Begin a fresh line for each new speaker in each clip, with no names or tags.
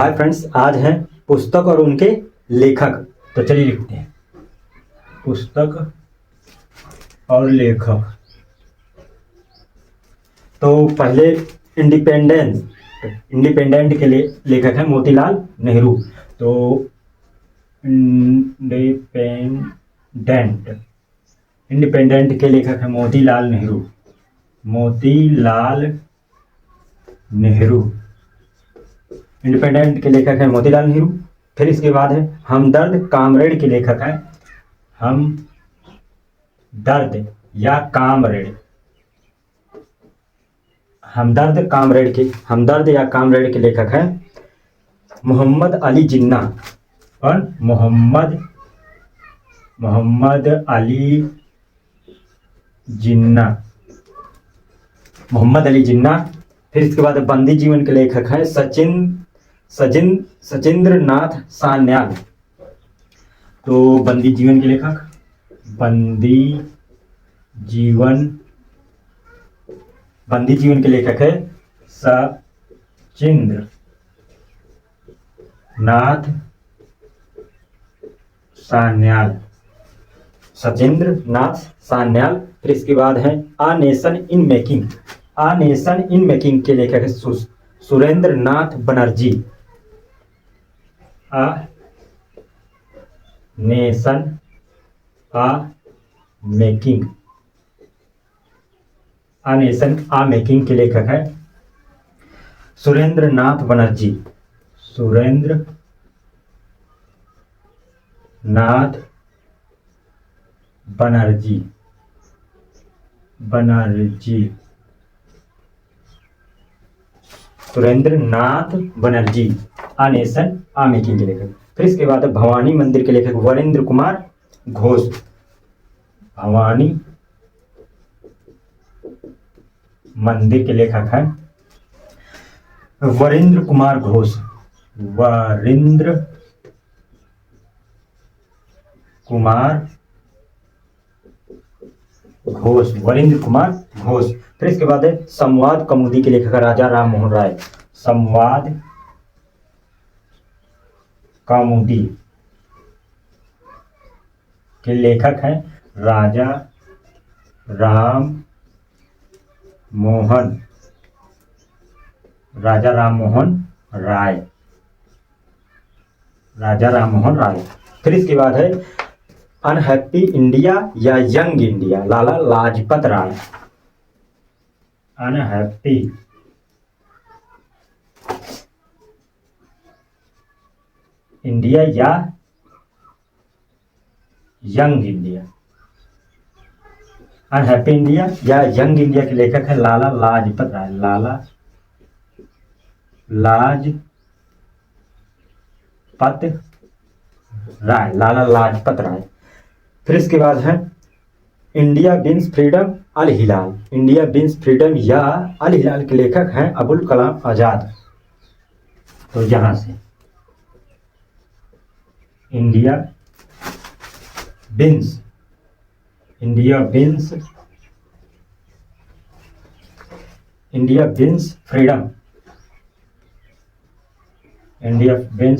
Hi friends, आज है पुस्तक और उनके लेखक। तो चलिए लिखते हैं पुस्तक और लेखक। तो पहले इंडिपेंडेंट के लिए लेखक हैं मोतीलाल नेहरू। तो इंडिपेंडेंट के लेखक हैं मोतीलाल नेहरू। इंडिपेंडेंट के लेखक हैं मोतीलाल नेहरू। फिर इसके बाद है हमदर्द कामरेड के लेखक हैं हमदर्द या कामरेड। हमदर्द या कामरेड के लेखक हैं मोहम्मद अली जिन्ना और मोहम्मद अली जिन्ना। फिर इसके बाद बंदी जीवन के लेखक हैं सचिंद्र नाथ सान्याल। तो बंदी जीवन के लेखक है सचिंद्र नाथ सान्याल। फिर इसके बाद है आ नेशन इन मेकिंग के लेखक है सुरेंद्र नाथ Banerjee. A nation uh making के लेखक है सुरेंद्र नाथ Banerjee. A nation uh making के लेखक। फिर इसके बाद भवानी मंदिर के लेखक वरेंद्र कुमार घोष। भवानी मंदिर के लेखक हैं वरेंद्र कुमार घोष। वरेंद्र कुमार घोष। फिर इसके बाद है संवाद कौमुदी के लेखक राजा राम मोहन राय। संवाद कौमुदी के लेखक हैं राजा राम मोहन राय। फिर इसके बाद है अनहैप्पी इंडिया या young India Lala Lajpat Rai. Unhappy India या यंग इंडिया। अनहैप्पी इंडिया या यंग इंडिया के लेखक है लाला लाजपत राय। फिर इसके बाद है इंडिया विंस फ्रीडम अल हिलाल के लेखक हैं अबुल कलाम आजाद। तो यहां से इंडिया विंस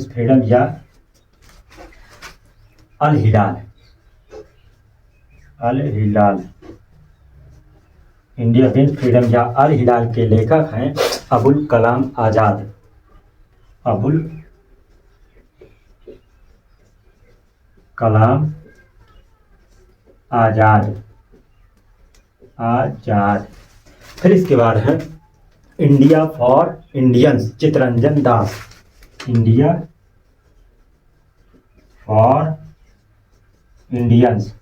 फ्रीडम या अल हिलाल। इंडिया विंस फ्रीडम या अल हिलाल के लेखक हैं अबुल कलाम आजाद। फिर इसके बाद है India for Indians Chittaranjan Das. India for Indians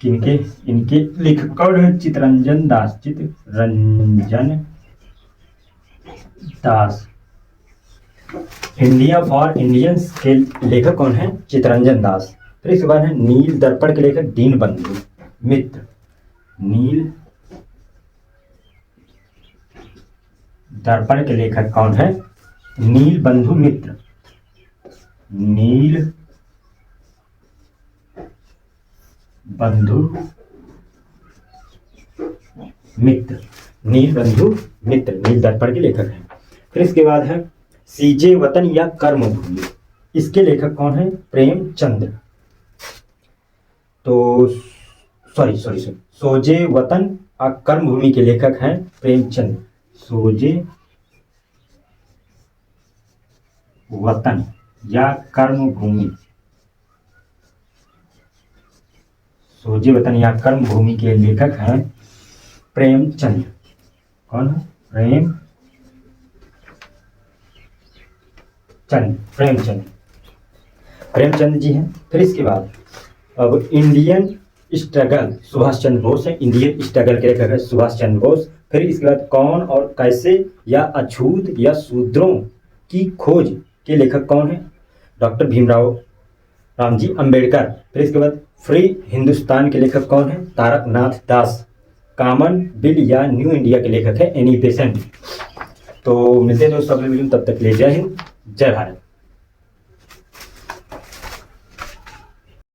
इनके लेखक कौन है? Chittaranjan Das. India for Indians के लेखक कौन है? चितरंजन दास। फिर इसके बाद है नील दर्पण के लेखक दीनबंधु मित्र। नील दर्पण के लेखक कौन है? नीलबंधु मित्र। नीलबंधु मित्र, नील दर्पण के लेखक हैं। फिर इसके बाद है सीजे वतन या कर्मभूमि, इसके लेखक कौन है? प्रेमचंद। तो सोजे वतन और कर्मभूमि के लेखक हैं प्रेमचंद। सोजे वतन या कर्मभूमि, सोजे वतन या कर्मभूमि के लेखक हैं प्रेमचंद। कौन है? प्रेमचंद जी हैं। फिर इसके बाद अब इंडियन स्ट्रगल, सुभाष चंद्र बोस है। इंडियन स्ट्रगल के लेखक है सुभाष चंद्र बोस। फिर इसके बाद कौन और कैसे या अछूत या शूद्रों की खोज के लेखक कौन है? डॉक्टर भीमराव रामजी अंबेडकर। फिर इसके बाद फ्री हिंदुस्तान के लेखक कौन है? तारकनाथ दास। कॉमन बिल या न्यू इंडिया के लेखक है एनी बेसेंट। तो मिलते हैं दोस्तों अगले वीडियो में, तब तक ले जय हिंद जय भारत।